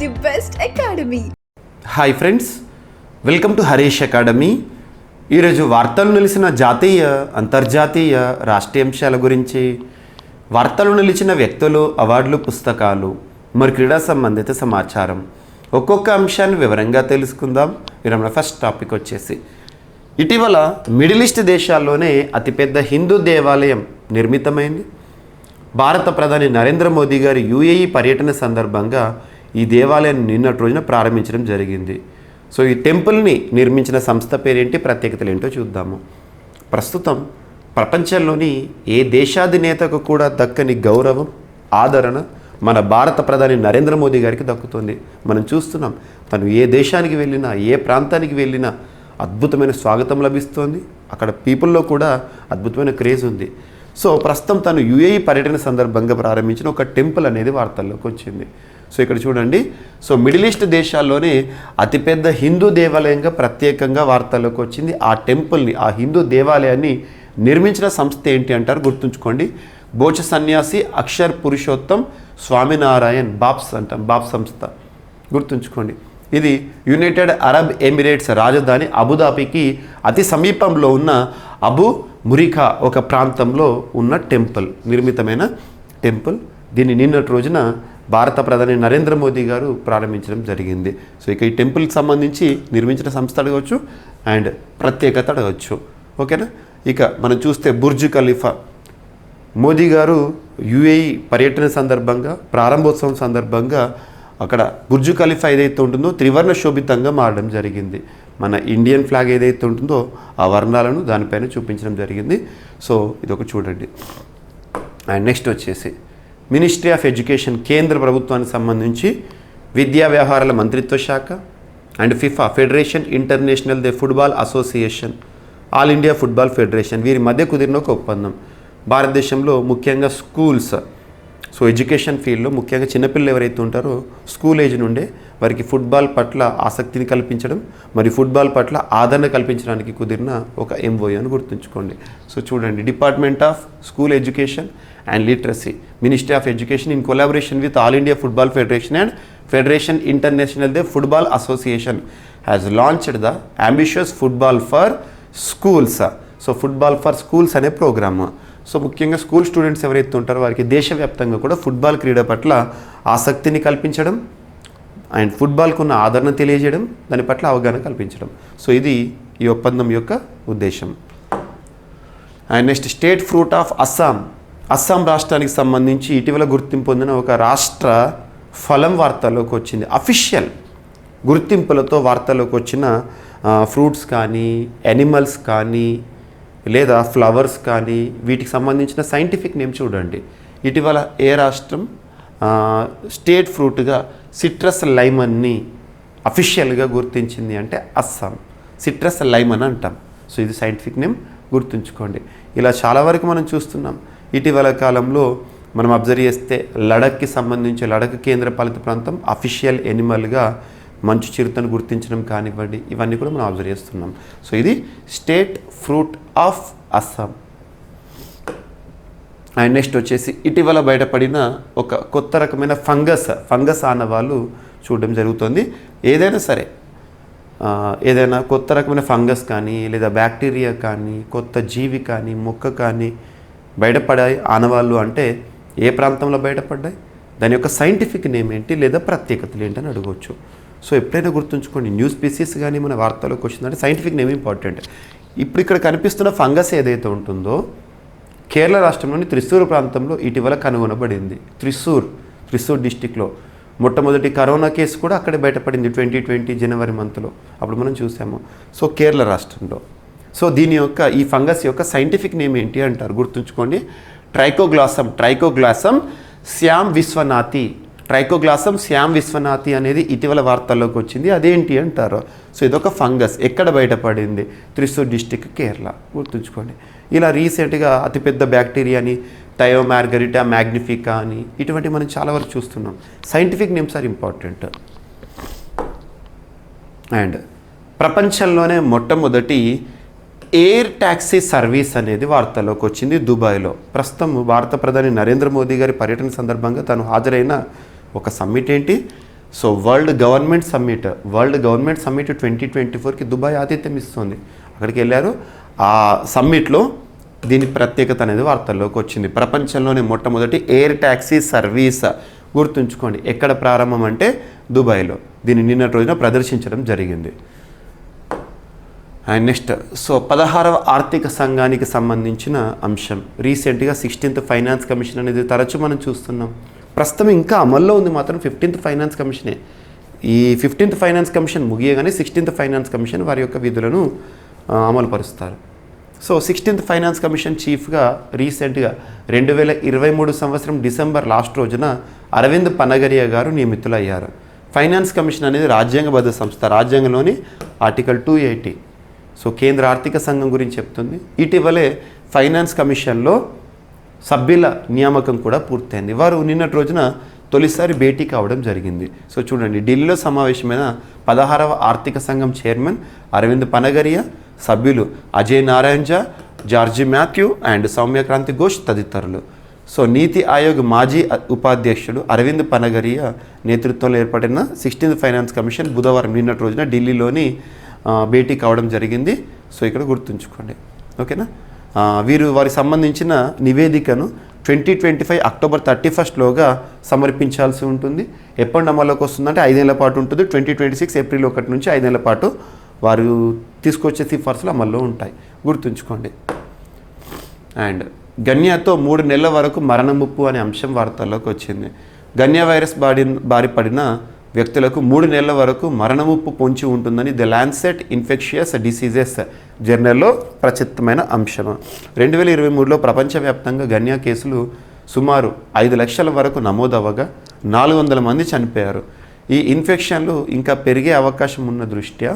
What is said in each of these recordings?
The best academy. Hi friends, welcome to Harish academy. ఈరోజు వార్తలు నిలిచిన జాతీయ, అంతర్జాతీయ, రాష్ట్రీయ అంశాల గురించి, వార్తలు నిలిచిన వ్యక్తులు, అవార్డులు, పుస్తకాలు, మరి క్రీడా సంబంధిత సమాచారం, ఒక్కొక్క అంశాన్ని వివరంగా తెలుసుకుందాం. మన ఫస్ట్ టాపిక్ వచ్చేసి, ఇటీవల మిడిల్ ఈస్ట్ దేశాల్లోనే అతిపెద్ద హిందూ దేవాలయం నిర్మితమైంది. భారత ప్రధాని నరేంద్ర మోదీ గారి యుఏఈ పర్యటన సందర్భంగా ఈ దేవాలయాన్ని నిన్నటి రోజున ప్రారంభించడం జరిగింది. సో ఈ టెంపుల్ని నిర్మించిన సంస్థ పేరేంటి, ప్రత్యేకతలు ఏంటో చూద్దాము. ప్రస్తుతం ప్రపంచంలోని ఏ దేశాధినేతకు కూడా దక్కని గౌరవం, ఆదరణ మన భారత ప్రధాని నరేంద్ర మోదీ గారికి దక్కుతుంది. మనం చూస్తున్నాం, తను ఏ దేశానికి వెళ్ళినా, ఏ ప్రాంతానికి వెళ్ళినా అద్భుతమైన స్వాగతం లభిస్తోంది. అక్కడ పీపుల్లో కూడా అద్భుతమైన క్రేజ్ ఉంది. సో ప్రస్తుతం తను యుఏఈ పర్యటన సందర్భంగా ప్రారంభించిన ఒక టెంపుల్ అనేది వార్తల్లోకి వచ్చింది. సో ఇక్కడ చూడండి, సో మిడిల్ ఈస్ట్ దేశాల్లోనే అతిపెద్ద హిందూ దేవాలయంగా ప్రత్యేకంగా వార్తల్లోకి వచ్చింది. ఆ టెంపుల్ని, ఆ హిందూ దేవాలయాన్ని నిర్మించిన సంస్థ ఏంటి అంటారు, గుర్తుంచుకోండి. బోచ సన్యాసి అక్షర్ పురుషోత్తం స్వామినారాయణ్ బాప్స్ అంటాం, బాప్ సంస్థ, గుర్తుంచుకోండి. ఇది యునైటెడ్ అరబ్ ఎమిరేట్స్ రాజధాని అబుదాబికి అతి సమీపంలో ఉన్న అబు మురిఖా ఒక ప్రాంతంలో ఉన్న టెంపుల్, నిర్మితమైన టెంపుల్. దీన్ని నిన్నటి రోజున భారత ప్రధాని నరేంద్ర మోదీ గారు ప్రారంభించడం జరిగింది. సో ఇక ఈ టెంపుల్కి సంబంధించి నిర్మించిన సంస్థ అడగవచ్చు అండ్ ప్రత్యేకత అడగవచ్చు. ఓకేనా. ఇక మనం చూస్తే బుర్జ్ ఖలీఫా, మోదీ గారు యుఏఈ పర్యటన సందర్భంగా, ప్రారంభోత్సవం సందర్భంగా అక్కడ బుర్జ్ ఖలీఫా ఏదైతే ఉంటుందో త్రివర్ణ శోభితంగా మారడం జరిగింది. మన ఇండియన్ ఫ్లాగ్ ఏదైతే ఉంటుందో ఆ వర్ణాలను దానిపైన చూపించడం జరిగింది. సో ఇదొక చూడండి. అండ్ నెక్స్ట్ వచ్చేసి మినిస్ట్రీ ఆఫ్ ఎడ్యుకేషన్, కేంద్ర ప్రభుత్వానికి సంబంధించి విద్యా వ్యవహారాల మంత్రిత్వ శాఖ and FIFA, federation international they football association, all India football federation, వీరి మధ్య కుదిరిన ఒక ఒప్పందం. భారతదేశంలో ముఖ్యంగా స్కూల్స్, సో ఎడ్యుకేషన్ ఫీల్డ్లో ముఖ్యంగా చిన్నపిల్లలు ఎవరైతే ఉంటారో స్కూల్ ఏజ్ నుండే వారికి ఫుట్బాల్ పట్ల ఆసక్తిని కల్పించడం మరియు ఫుట్బాల్ పట్ల ఆదరణ కల్పించడానికి కుదిరిన ఒక ఎంఓయూ అని గుర్తుంచుకోండి. సో చూడండి, department of school education and literacy, ministry of education in collaboration with all India football federation and federation international they football association has launched the ambitious football for schools. So football for schools అనే programme. So ముఖ్యంగా school students ఎవరైతే ఉంటారో వారికి దేశవ్యాప్తంగా కూడా football క్రీడ పట్ల ఆసక్తిని కల్పించడం అండ్ ఫుట్బాల్కు ఉన్న ఆదరణ తెలియజేయడం, దాని పట్ల అవగాహన కల్పించడం. సో ఇది ఈ ఒప్పందం యొక్క ఉద్దేశం. And next, state fruit of Assam, Assam రాష్ట్రానికి సంబంధించి ఇటీవల గుర్తింపు పొందిన ఒక రాష్ట్ర ఫలం వార్తల్లోకి వచ్చింది. అఫీషియల్ గుర్తింపులతో వార్తల్లోకి వచ్చిన ఫ్రూట్స్ కానీ, యానిమల్స్ కానీ, లేదా ఫ్లవర్స్ కానీ, వీటికి సంబంధించిన సైంటిఫిక్ నేమ్ చూడండి. ఇటీవల ఏ రాష్ట్రం స్టేట్ ఫ్రూట్గా సిట్రస్ లైమన్ని అఫీషియల్గా గుర్తించింది అంటే అస్సాం. సిట్రస్ లైమన్ అంటాం. సో ఇది సైంటిఫిక్ నేమ్, గుర్తుంచుకోండి. ఇలా చాలా వరకు మనం చూస్తున్నాం. ఇటీవల కాలంలో మనం అబ్జర్వ్ చేస్తే లడఖ్కి సంబంధించి, లడఖ్ కేంద్రపాలిత ప్రాంతం అఫీషియల్ ఎనిమల్గా మంచు చిరుతను గుర్తించడం కానివ్వండి, ఇవన్నీ కూడా మనం అబ్జర్వ్ చేస్తున్నాం. సో ఇది state fruit of Assam. And next వచ్చేసి ఇటీవల బయటపడిన ఒక కొత్త రకమైన ఫంగస్ ఆనవాళ్ళు చూడడం జరుగుతుంది. ఏదైనా సరే, ఏదైనా కొత్త రకమైన ఫంగస్ కానీ, లేదా బ్యాక్టీరియా కానీ, కొత్త జీవి కానీ, మొక్క కానీ బయటపడాయి ఆనవాళ్ళు అంటే ఏ ప్రాంతంలో బయటపడ్డాయి, దాని యొక్క సైంటిఫిక్ నేమ్ ఏంటి, లేదా ప్రత్యేకతలు ఏంటని అడగవచ్చు. సో ఎప్పుడైనా గుర్తుంచుకోండి, న్యూ స్పీసీస్ కానీ మన వార్తలోకి వచ్చిందంటే సైంటిఫిక్ నేమ్ ఇంపార్టెంట్. ఇప్పుడు ఇక్కడ కనిపిస్తున్న ఫంగస్ ఏదైతే ఉంటుందో కేరళ రాష్ట్రంలోని త్రిశూర్ ప్రాంతంలో ఇటీవల కనుగొనబడింది. త్రిశూర్ డిస్టిక్లో మొట్టమొదటి కరోనా కేసు కూడా అక్కడే బయటపడింది 2020 జనవరి మంత్లో, అప్పుడు మనం చూసాము. సో కేరళ రాష్ట్రంలో. సో దీని యొక్క, ఈ ఫంగస్ యొక్క సైంటిఫిక్ నేమ్ ఏంటి అంటారు, గుర్తుంచుకోండి. ట్రైకోగ్లాసం శ్యామ్ విశ్వనాథి అనేది ఇటీవల వార్తల్లోకి వచ్చింది. అదేంటి అంటారు. సో ఇదొక ఫంగస్ ఎక్కడ బయటపడింది, త్రిశూర్ డిస్టిక్, కేరళ, గుర్తుంచుకోండి. ఇలా రీసెంట్గా అతిపెద్ద బ్యాక్టీరియాని థయోమార్గరిటా మ్యాగ్నిఫికా అని ఇటువంటి మనం చాలా వరకు చూస్తున్నాం. Scientific names are important. And ప్రపంచంలోనే మొట్టమొదటి ఎయిర్ ట్యాక్సీ సర్వీస్ అనేది వార్తల్లోకి వచ్చింది దుబాయ్లో. ప్రస్తుతం భారత ప్రధాని నరేంద్ర మోదీ గారి పర్యటన సందర్భంగా తను హాజరైన ఒక సమ్మిట్ ఏంటి, సో వరల్డ్ గవర్నమెంట్ సమ్మిట్ 2024కి దుబాయ్ ఆతిథ్యం ఇస్తుంది. అక్కడికి వెళ్ళారు. ఆ సమ్మిట్లో దీని ప్రత్యేకత అనేది వార్తల్లోకి వచ్చింది. ప్రపంచంలోనే మొట్టమొదటి ఎయిర్ ట్యాక్సీ సర్వీస్, గుర్తుంచుకోండి, ఎక్కడ ప్రారంభం అంటే దుబాయ్లో. దీన్ని నిన్నటి రోజున ప్రదర్శించడం జరిగింది. అండ్ నెక్స్ట్, సో 16వ ఆర్థిక సంఘానికి సంబంధించిన అంశం. రీసెంట్గా 16th ఫైనాన్స్ కమిషన్ అనేది తరచూ మనం చూస్తున్నాం. ప్రస్తుతం ఇంకా అమల్లో ఉంది మాత్రం 15th ఫైనాన్స్ కమిషనే. ఈ 15th ఫైనాన్స్ కమిషన్ ముగియగానే 16th ఫైనాన్స్ కమిషన్ వారి యొక్క విధులను అమలు పరుస్తారు. సో 16th ఫైనాన్స్ కమిషన్ చీఫ్గా రీసెంట్గా 2023 సంవత్సరం డిసెంబర్ లాస్ట్ రోజున అరవింద్ పనగరియా గారు నియమితులయ్యారు. ఫైనాన్స్ కమిషన్ అనేది రాజ్యాంగబద్ధ సంస్థ. రాజ్యాంగంలోని ఆర్టికల్ 280 సో కేంద్ర ఆర్థిక సంఘం గురించి చెప్తుంది. ఇటీవలే ఫైనాన్స్ కమిషన్లో సభ్యుల నియామకం కూడా పూర్తయింది. వారు నిన్నటి రోజున తొలిసారి భేటీ కావడం జరిగింది. సో చూడండి, ఢిల్లీలో సమావేశమైన 16వ ఆర్థిక సంఘం చైర్మన్ అరవింద్ పనగరియా, సభ్యులు అజయ్ నారాయణ్ ఝా, జార్జి మాథ్యూ అండ్ సౌమ్యక్రాంతి ఘోష్ తదితరులు. సో నీతి ఆయోగ్ మాజీ ఉపాధ్యక్షుడు అరవింద్ పనగరియా నేతృత్వంలో ఏర్పడిన 16th ఫైనాన్స్ కమిషన్ బుధవారం నిన్నటి రోజున ఢిల్లీలోని భేటీ కావడం జరిగింది. సో ఇక్కడ గుర్తుంచుకోండి, ఓకేనా. వారికి సంబంధించిన నివేదికను 2025 అక్టోబర్ 31 సమర్పించాల్సి ఉంటుంది. ఎప్పుడు అమల్లోకి వస్తుందంటే 5 ఏళ్ల పాటు ఉంటుంది. 2026 ఏప్రిల్ 1 నుంచి 5 ఏళ్ల పాటు వారు తీసుకొచ్చే సిఫార్సులు అమల్లో ఉంటాయి, గుర్తుంచుకోండి. అండ్ గన్యాతో 3 నెలల వరకు మరణ ముప్పు అనే అంశం వార్తల్లోకి వచ్చింది. గన్యా వైరస్ బారి పడిన వ్యక్తులకు 3 నెలల వరకు మరణముప్పు పొంచి ఉంటుందని ది లాన్సెట్ ఇన్ఫెక్షియస్ డిసీజెస్ జర్నల్లో ప్రచురితమైన అంశం. 2023లో ప్రపంచవ్యాప్తంగా గన్యా కేసులు సుమారు 5 లక్షల వరకు నమోదవగా 400 మంది చనిపోయారు. ఈ ఇన్ఫెక్షన్లు ఇంకా పెరిగే అవకాశం ఉన్న దృష్ట్యా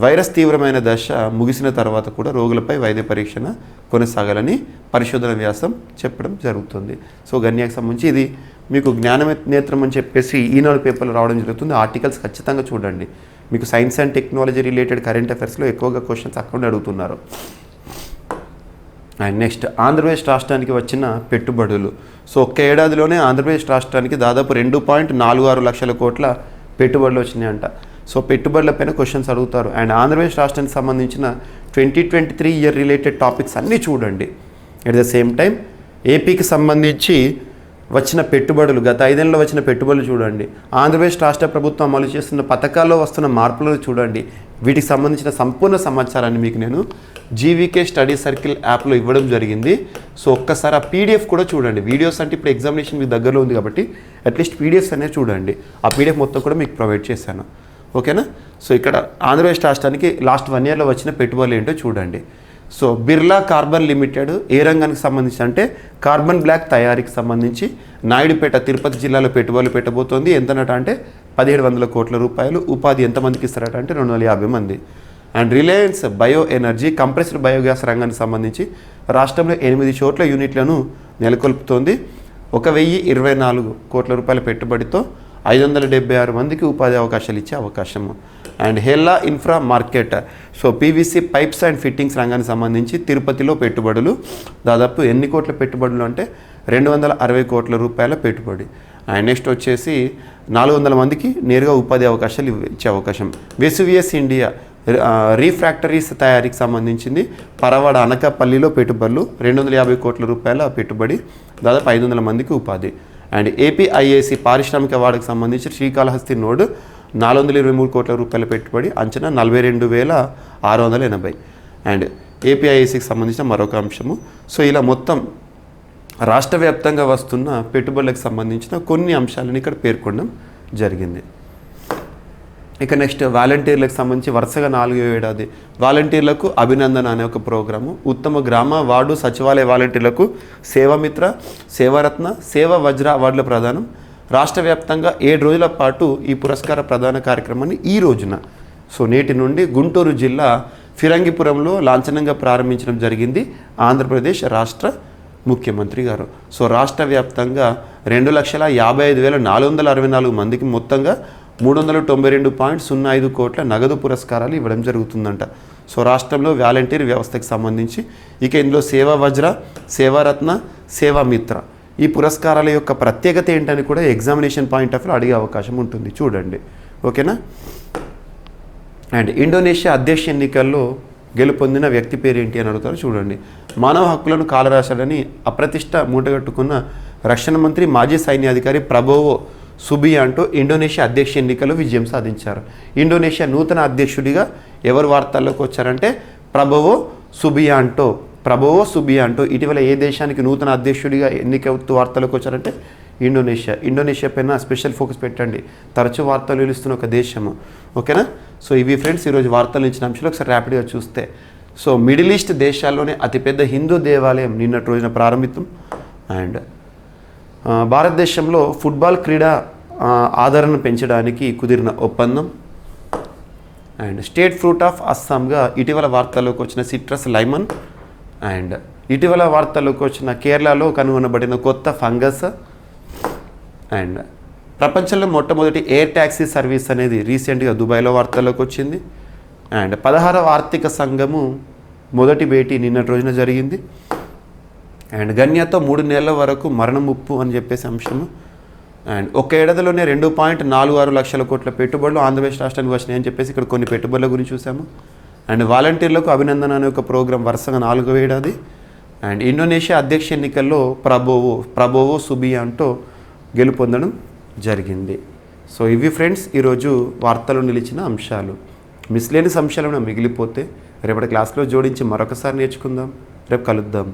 వైరస్ తీవ్రమైన దశ ముగిసిన తర్వాత కూడా రోగులపై వైద్య పరీక్షణ కొనసాగాలని పరిశోధన వ్యాసం చెప్పడం జరుగుతుంది. సో గన్యాకి సంబంధించి ఇది మీకు జ్ఞాననేత్రం అని చెప్పేసి ఈనాడు పేపర్లో రావడం జరుగుతుంది. ఆర్టికల్స్ ఖచ్చితంగా చూడండి. మీకు science and technology related current అఫైర్స్లో ఎక్కువగా క్వశ్చన్స్ అక్కడ అడుగుతున్నారు. అండ్ నెక్స్ట్, ఆంధ్రప్రదేశ్ రాష్ట్రానికి వచ్చిన పెట్టుబడులు. సో ఒక్క ఏడాదిలోనే ఆంధ్రప్రదేశ్ రాష్ట్రానికి దాదాపు 2.46 లక్షల కోట్ల పెట్టుబడులు వచ్చినాయంట. సో పెట్టుబడులపైన క్వశ్చన్స్ అడుగుతారు. అండ్ ఆంధ్రప్రదేశ్ రాష్ట్రానికి సంబంధించిన 2023 ఇయర్ రిలేటెడ్ టాపిక్స్ అన్నీ చూడండి. ఎట్ ద సేమ్ టైం ఏపీకి సంబంధించి వచ్చిన పెట్టుబడులు, గత 5 ఏళ్ళలో వచ్చిన పెట్టుబడులు చూడండి. ఆంధ్రప్రదేశ్ రాష్ట్ర ప్రభుత్వం అమలు చేస్తున్న పథకాల్లో వస్తున్న మార్పులను చూడండి. వీటికి సంబంధించిన సంపూర్ణ సమాచారాన్ని మీకు నేను జీవీకే స్టడీ సర్కిల్ యాప్లో ఇవ్వడం జరిగింది. సో ఒక్కసారి ఆ పీడిఎఫ్ కూడా చూడండి. వీడియోస్ అంటే ఇప్పుడు ఎగ్జామినేషన్ మీకు దగ్గరలో ఉంది కాబట్టి అట్లీస్ట్ పీడిఎఫ్స్ అనేవి చూడండి. ఆ పీడిఎఫ్ మొత్తం కూడా మీకు ప్రొవైడ్ చేశాను, ఓకేనా. సో ఇక్కడ ఆంధ్రప్రదేశ్ రాష్ట్రానికి లాస్ట్ 1 ఇయర్లో వచ్చిన పెట్టుబడులు ఏంటో చూడండి. సో బిర్లా కార్బన్ లిమిటెడ్ ఏ రంగానికి సంబంధించి అంటే కార్బన్ బ్లాక్ తయారీకి సంబంధించి నాయుడుపేట తిరుపతి జిల్లాలో పెట్టుబడులు పెట్టబోతోంది. ఎంతనట అంటే 1700 కోట్ల రూపాయలు. ఉపాధి ఎంతమందికి ఇస్తారట అంటే 250 మంది. And Reliance bio energy compressed biogas రంగానికి సంబంధించి రాష్ట్రంలో 8 చోట్ల యూనిట్లను నెలకొల్పుతోంది. 1024 కోట్ల రూపాయల పెట్టుబడితో 576 మందికి ఉపాధి అవకాశాలు ఇచ్చే అవకాశము. And Hella infra market, so PVC pipes and fittings రంగానికి సంబంధించి తిరుపతిలో పెట్టుబడులు దాదాపు ఎన్ని కోట్ల పెట్టుబడులు అంటే 260 కోట్ల రూపాయల పెట్టుబడి. అండ్ నెక్స్ట్ వచ్చేసి 400 మందికి నేరుగా ఉపాధి అవకాశాలు ఇచ్చే అవకాశం. వెసువియస్ ఇండియా రీఫ్రాక్టరీస్ తయారీకి సంబంధించింది పరవాడ అనకాపల్లిలో పెట్టుబడులు 250 కోట్ల రూపాయల పెట్టుబడి, దాదాపు 500 మందికి ఉపాధి. అండ్ ఏపీఐఏసి పారిశ్రామిక వాడకు సంబంధించి శ్రీకాళహస్తి నోడ్ 423 కోట్ల రూపాయల పెట్టుబడి, అంచనా 42,680. అండ్ ఏపీఐఏసికి సంబంధించిన మరొక అంశము. సో ఇలా మొత్తం రాష్ట్ర వ్యాప్తంగా వస్తున్న పెట్టుబడులకు సంబంధించిన కొన్ని అంశాలను ఇక్కడ పేర్కొనడం జరిగింది. ఇక నెక్స్ట్ వాలంటీర్లకు సంబంధించి వరుసగా 4వ ఏడాది వాలంటీర్లకు అభినందన అనే ఒక ప్రోగ్రాము. ఉత్తమ గ్రామ వార్డు సచివాలయ వాలంటీర్లకు సేవామిత్ర, సేవారత్న, సేవా వజ్ర అవార్డుల ప్రదానం. రాష్ట్ర వ్యాప్తంగా 7 రోజుల పాటు ఈ పురస్కార ప్రదాన కార్యక్రమాన్ని ఈ రోజున, సో నేటి నుండి గుంటూరు జిల్లా ఫిరంగిపురంలో లాంఛనంగా ప్రారంభించడం జరిగింది ఆంధ్రప్రదేశ్ రాష్ట్ర ముఖ్యమంత్రి గారు. సో రాష్ట్ర వ్యాప్తంగా 2,55,464 మందికి మొత్తంగా 392.05 కోట్ల నగదు పురస్కారాలు ఇవ్వడం జరుగుతుందంట. సో రాష్ట్రంలో వాలంటీర్ వ్యవస్థకి సంబంధించి ఇక ఇందులో సేవా వజ్ర, సేవారత్న, సేవామిత్ర ఈ పురస్కారాల యొక్క ప్రత్యేకత ఏంటని కూడా ఎగ్జామినేషన్ పాయింట్ ఆఫ్ వ్యూ అడిగే అవకాశం ఉంటుంది, చూడండి. ఓకేనా. అండ్ ఇండోనేషియా అధ్యక్ష ఎన్నికల్లో గెలుపొందిన వ్యక్తి పేరు ఏంటి అని అడుగుతారు, చూడండి. మానవ హక్కులను కాలరాశాడని అప్రతిష్ట మూటగట్టుకున్న రక్షణ మంత్రి మాజీ సైన్యాధికారి ప్రబోవో సుబియాంటో ఇండోనేషియా అధ్యక్ష ఎన్నికల్లో విజయం సాధించారు. ఇండోనేషియా నూతన అధ్యక్షుడిగా ఎవరు వార్తల్లోకి వచ్చారంటే ప్రబోవో సుబియాంటో ఇటీవల ఏ దేశానికి నూతన అధ్యక్షుడిగా ఎన్నికవుతూ వార్తల్లోకి వచ్చారంటే ఇండోనేషియా పైన స్పెషల్ ఫోకస్ పెట్టండి, తరచూ వార్తలు నిలుస్తున్న ఒక దేశము. ఓకేనా. సో ఇవి ఫ్రెండ్స్ ఈరోజు వార్తలు ఇచ్చిన అంశాలు ఒకసారి ర్యాపిడ్గా చూస్తే. సో మిడిల్ ఈస్ట్ దేశాల్లోనే అతిపెద్ద హిందూ దేవాలయం నిన్నటి రోజున ప్రారంభితం. అండ్ భారతదేశంలో ఫుట్బాల్ క్రీడా ఆదరణ పెంచడానికి కుదిరిన ఒప్పందం. అండ్ స్టేట్ ఫ్రూట్ ఆఫ్ అస్సాంగా ఇటీవల వార్తల్లోకి వచ్చిన సిట్రస్ లైమన్. అండ్ ఇటీవల వార్తల్లోకి వచ్చిన కేరళలో కనుగొనబడిన కొత్త ఫంగస్. అండ్ ప్రపంచంలో మొట్టమొదటి ఎయిర్ ట్యాక్సీ సర్వీస్ అనేది రీసెంట్గా దుబాయ్లో వార్తల్లోకి వచ్చింది. అండ్ 16వ ఆర్థిక సంఘము మొదటి భేటీ నిన్నటి రోజున జరిగింది. అండ్ గన్యాతో 3 నెలల వరకు మరణ ముప్పు అని చెప్పేసి అంశము. అండ్ ఒక ఏడాదిలోనే 2.46 లక్షల కోట్ల పెట్టుబడులు ఆంధ్రప్రదేశ్ రాష్ట్రానికి వచ్చినాయని చెప్పేసి ఇక్కడ కొన్ని పెట్టుబడుల గురించి చూసాము. అండ్ వాలంటీర్లకు అభినందన అనే ఒక ప్రోగ్రాం వరుసగా 4వ ఏడాది. అండ్ ఇండోనేషియా అధ్యక్ష ఎన్నికల్లో ప్రబోవో సుబియాంటో గెలుపొందడం జరిగింది. సో ఇవి ఫ్రెండ్స్ ఈరోజు వార్తలు నిలిచిన అంశాలు. మిస్లేని అంశాలు మిగిలిపోతే రేపటి క్లాస్లో జోడించి మరొకసారి నేర్చుకుందాం. రేపు కలుద్దాం.